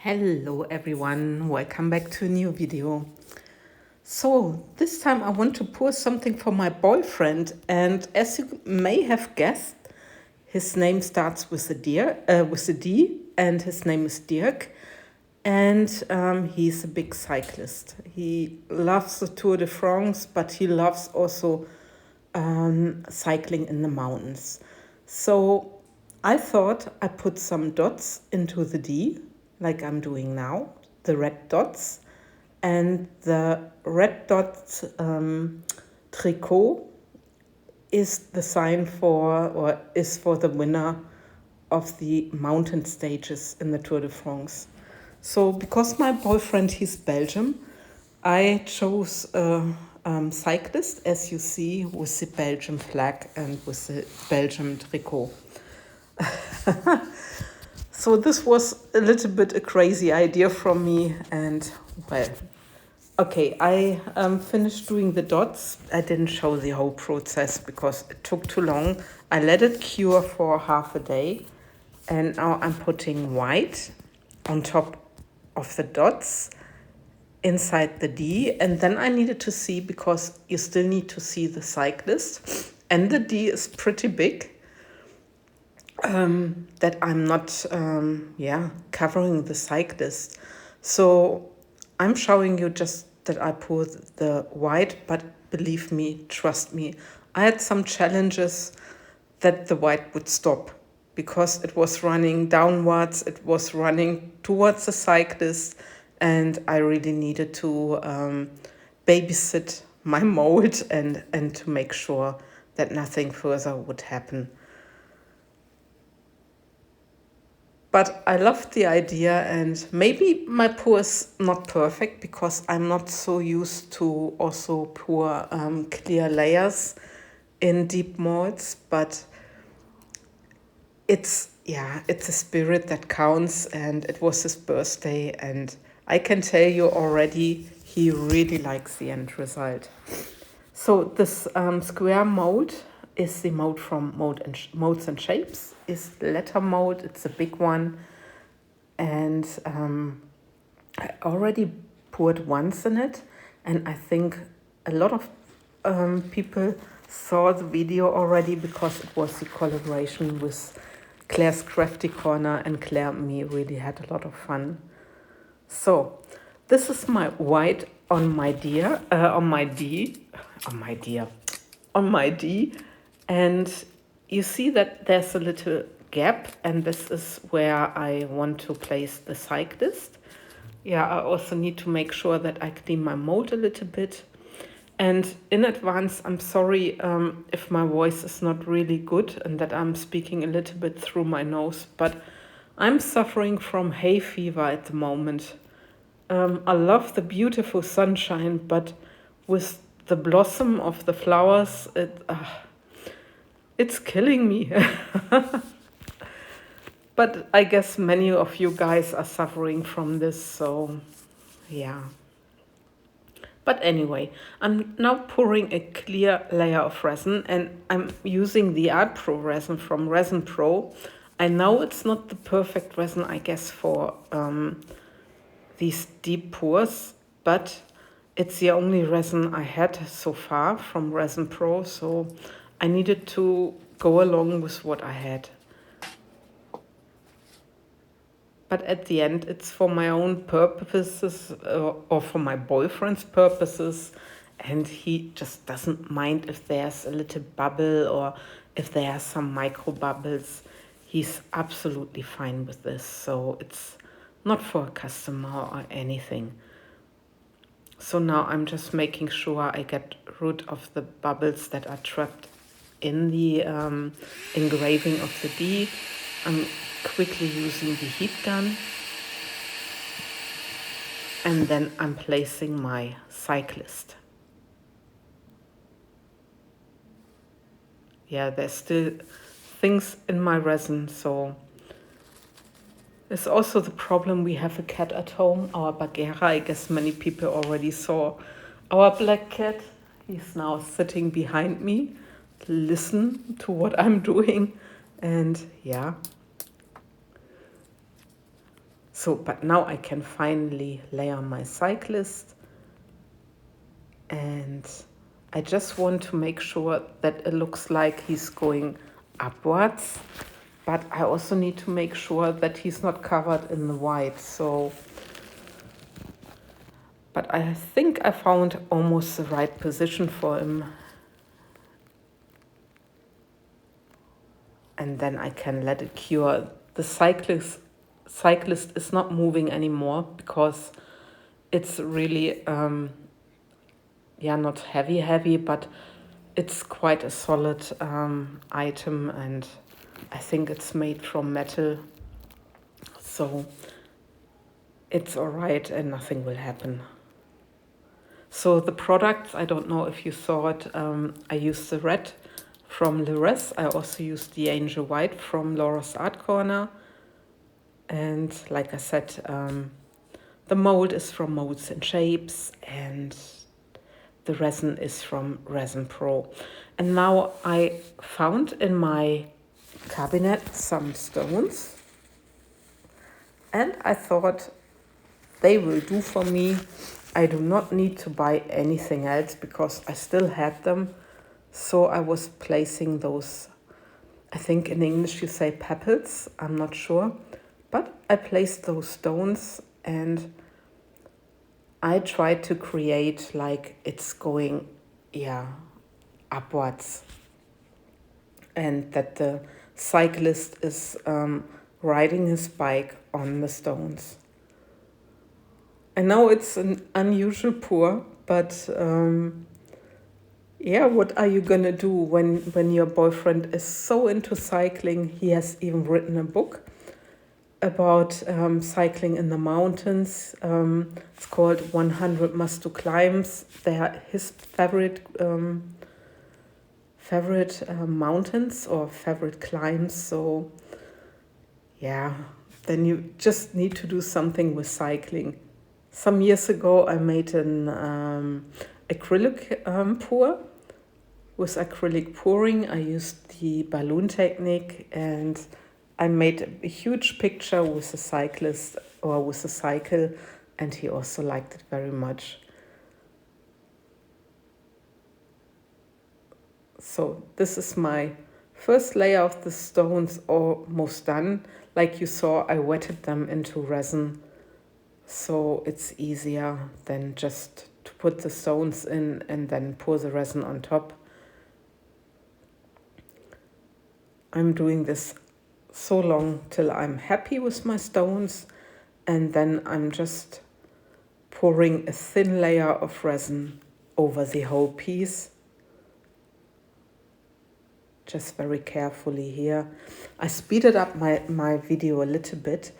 Hello everyone, welcome back to a new video. So this time I want to pour something for my boyfriend, and as you may have guessed, his name starts with a D, and his name is Dirk, and he's a big cyclist. He loves the Tour de France, but he loves also cycling in the mountains. So I thought I put some dots into the D, like I'm doing now, the red dots. And the red dots tricot is the sign for, or is for the winner of the mountain stages in the Tour de France. So because my boyfriend, he's Belgium, I chose a cyclist, as you see, with the Belgian flag and with the Belgian tricot. So this was a little bit a crazy idea from me, and well, okay, I finished doing the dots. I didn't show the whole process because it took too long. I let it cure for half a day, and now I'm putting white on top of the dots inside the D, and then I needed to see, because you still need to see the cyclist, and the D is pretty big, that I'm not covering the cyclist. So I'm showing you just that I pour the white, but believe me, trust me, I had some challenges that the white would stop, because it was running downwards, it was running towards the cyclist, and I really needed to babysit my mold and to make sure that nothing further would happen. But I loved the idea, and maybe my pour is not perfect because I'm not so used to also pour clear layers in deep molds, but it's a spirit that counts, and it was his birthday, and I can tell you already he really likes the end result. So this square mold is the mold from Molds and Shapes. Is letter mold. It's a big one, and I already poured once in it, and I think a lot of people saw the video already because it was the collaboration with Claire's Crafty Corner, and Claire and me really had a lot of fun. So this is my white on my D, and you see that there's a little gap, and this is where I want to place the cyclist. Yeah, I also need to make sure that I clean my mold a little bit. And in advance, I'm sorry if my voice is not really good and that I'm speaking a little bit through my nose, but I'm suffering from hay fever at the moment. I love the beautiful sunshine, but with the blossom of the flowers, it's killing me. But I guess many of you guys are suffering from this, so yeah. But anyway, I'm now pouring a clear layer of resin, and I'm using the Art Pro resin from Resin Pro. I know it's not the perfect resin, I guess, for these deep pours, but it's the only resin I had so far from Resin Pro, so I needed to go along with what I had. But at the end, it's for my own purposes, or for my boyfriend's purposes, and he just doesn't mind if there's a little bubble or if there are some micro bubbles. He's absolutely fine with this, so it's not for a customer or anything. So now I'm just making sure I get rid of the bubbles that are trapped in the engraving of the D. I'm quickly using the heat gun, and then I'm placing my cyclist. Yeah, there's still things in my resin, so it's also the problem, we have a cat at home, our Bagheera. I guess many people already saw our black cat. He's now sitting behind me, listen to what I'm doing, and yeah. So, but now I can finally layer my Cyclist, and I just want to make sure that it looks like he's going upwards, but I also need to make sure that he's not covered in the white. So, but I think I found almost the right position for him. And then I can let it cure. The cyclist is not moving anymore because it's really, not heavy, but it's quite a solid item, and I think it's made from metal. So it's all right and nothing will happen. So the products, I don't know if you saw it, I used the red from Lores. I also used the Angel White from Laura's Art Corner. And like I said, the mold is from Molds and Shapes, and the resin is from Resin Pro. And now I found in my cabinet some stones, and I thought they will do for me. I do not need to buy anything else because I still had them. So I was placing those, I think in English you say pebbles, I'm not sure. But I placed those stones and I tried to create like it's going, upwards. And that the cyclist is riding his bike on the stones. I know it's an unusual pour, but what are you gonna do when your boyfriend is so into cycling? He has even written a book about cycling in the mountains. It's called 100 Must-Do Climbs. They are his favorite mountains or favorite climbs. So then you just need to do something with cycling. Some years ago, I made an acrylic pour. With acrylic pouring, I used the balloon technique, and I made a huge picture with a cyclist or with a cycle, and he also liked it very much. So this is my first layer of the stones almost done. Like you saw, I wetted them into resin, so it's easier than just to put the stones in and then pour the resin on top. I'm doing this so long till I'm happy with my stones, and then I'm just pouring a thin layer of resin over the whole piece. Just very carefully here. I speeded up my video a little bit,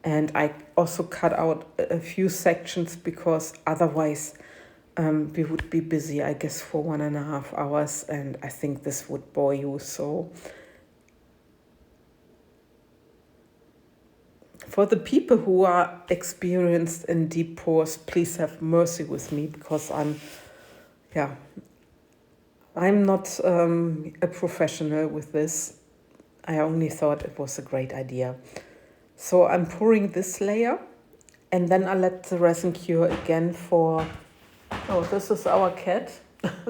and I also cut out a few sections because otherwise we would be busy, I guess, for 1.5 hours, and I think this would bore you. So for the people who are experienced in deep pours, please have mercy with me because I'm not a professional with this. I only thought it was a great idea. So I'm pouring this layer, and then I let the resin cure again for... Oh, this is our cat.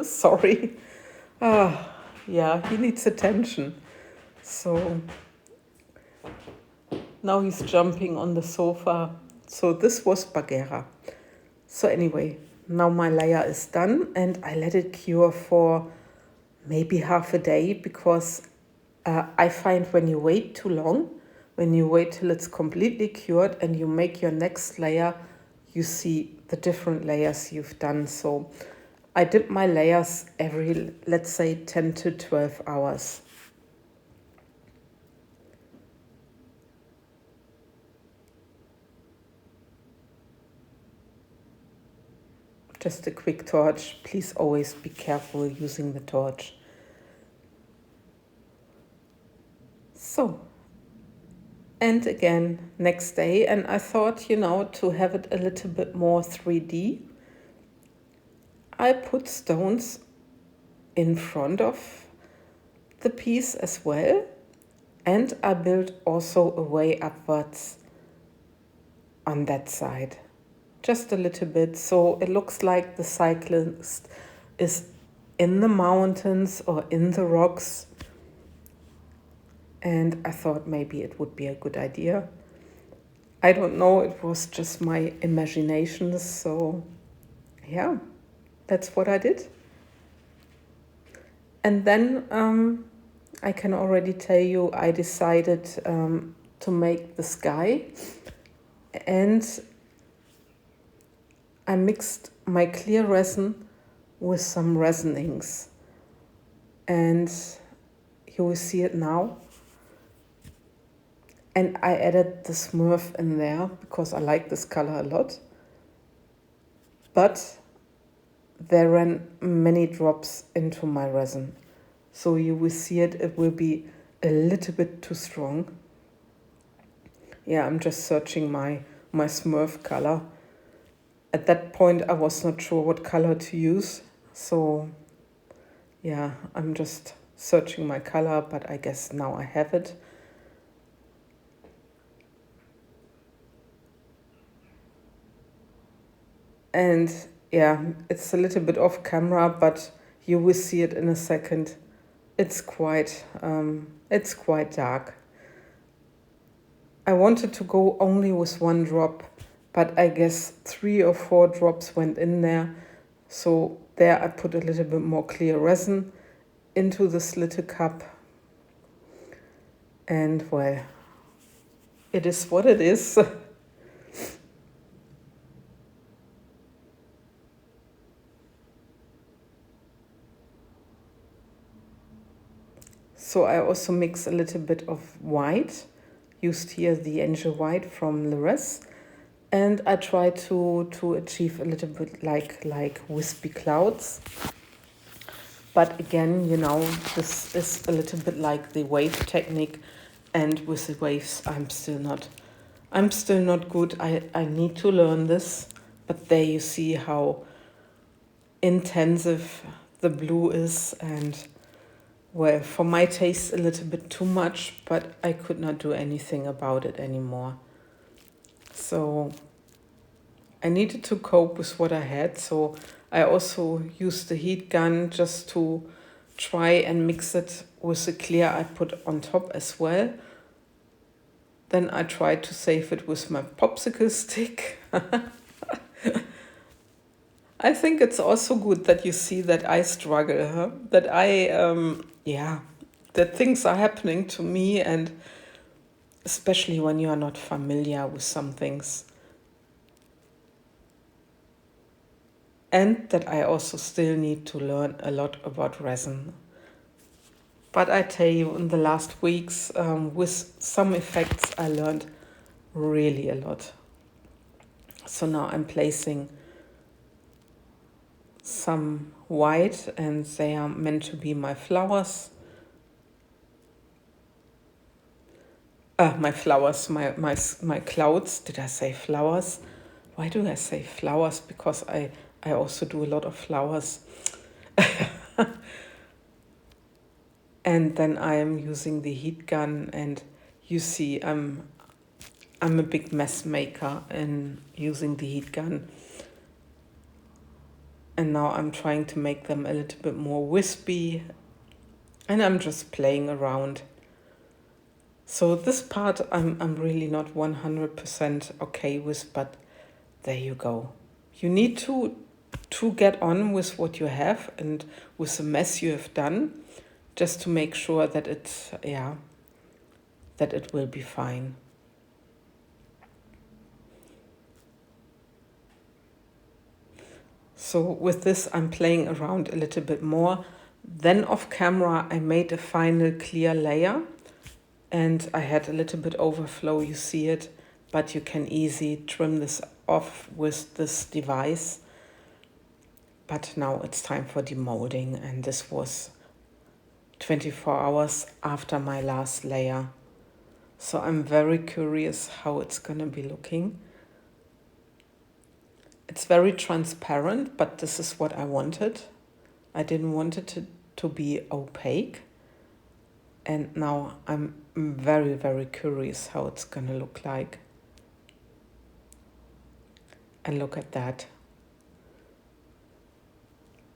Sorry. He needs attention. So now he's jumping on the sofa. So this was Bagheera. So anyway, now my layer is done, and I let it cure for maybe half a day, because I find when you wait too long, when you wait till it's completely cured and you make your next layer, you see the different layers you've done. So I dip my layers every, let's say, 10 to 12 hours. Just a quick torch. Please always be careful using the torch. So, and again, next day, and I thought, to have it a little bit more 3D, I put stones in front of the piece as well, and I built also a way upwards on that side, just a little bit. So it looks like the cyclist is in the mountains or in the rocks. And I thought maybe it would be a good idea. I don't know, it was just my imagination. So yeah, that's what I did. And then I can already tell you I decided to make the sky, and I mixed my clear resin with some resin inks, and you will see it now. And I added the Smurf in there because I like this color a lot. But there ran many drops into my resin. So you will see it will be a little bit too strong. Yeah, I'm just searching my Smurf color. At that point, I was not sure what color to use. So yeah, I'm just searching my color, but I guess now I have it. And yeah, it's a little bit off camera, but you will see it in a second. It's quite dark. I wanted to go only with one drop, but I guess 3 or 4 drops went in there. So there I put a little bit more clear resin into this little cup. And well, it is what it is. So I also mix a little bit of white, used here the Angel White from Lires, and I try to achieve a little bit like wispy clouds. But again, you know, this is a little bit like the wave technique, and with the waves I'm still not good. I need to learn this, but there you see how intensive the blue is, and well, for my taste, a little bit too much, but I could not do anything about it anymore. So I needed to cope with what I had. So I also used the heat gun just to try and mix it with the clear I put on top as well. Then I tried to save it with my popsicle stick. I think it's also good that you see that I struggle, huh? That that things are happening to me, and especially when you are not familiar with some things. And that I also still need to learn a lot about resin. But I tell you, in the last weeks, with some effects, I learned really a lot. So now I'm placing some white, and they are meant to be my flowers. My clouds. Did I say flowers? Why do I say flowers? Because I also do a lot of flowers. And then I am using the heat gun, and you see I'm a big mess maker in using the heat gun. And now I'm trying to make them a little bit more wispy, and I'm just playing around. So this part I'm really not 100% okay with, but there you go. You need to get on with what you have and with the mess you have done, just to make sure that that it will be fine. So with this, I'm playing around a little bit more. Then off camera, I made a final clear layer, and I had a little bit overflow, you see it, but you can easily trim this off with this device. But now it's time for demolding, and this was 24 hours after my last layer. So I'm very curious how it's gonna be looking. It's very transparent, but this is what I wanted. I didn't want it to be opaque. And now I'm very, very curious how it's gonna look like. And look at that.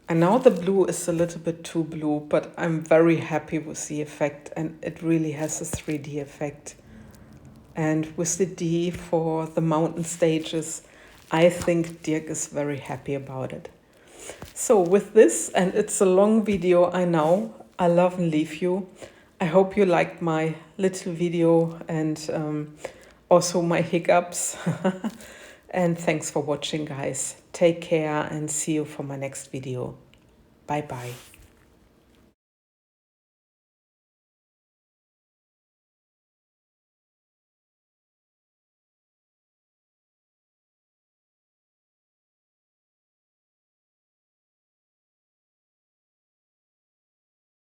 And now the blue is a little bit too blue, but I'm very happy with the effect, and it really has a 3D effect. And with the D for the mountain stages, I think Dirk is very happy about it. So with this, and it's a long video, I know, I love and leave you. I hope you liked my little video and also my hiccups. And thanks for watching, guys. Take care and see you for my next video. Bye bye.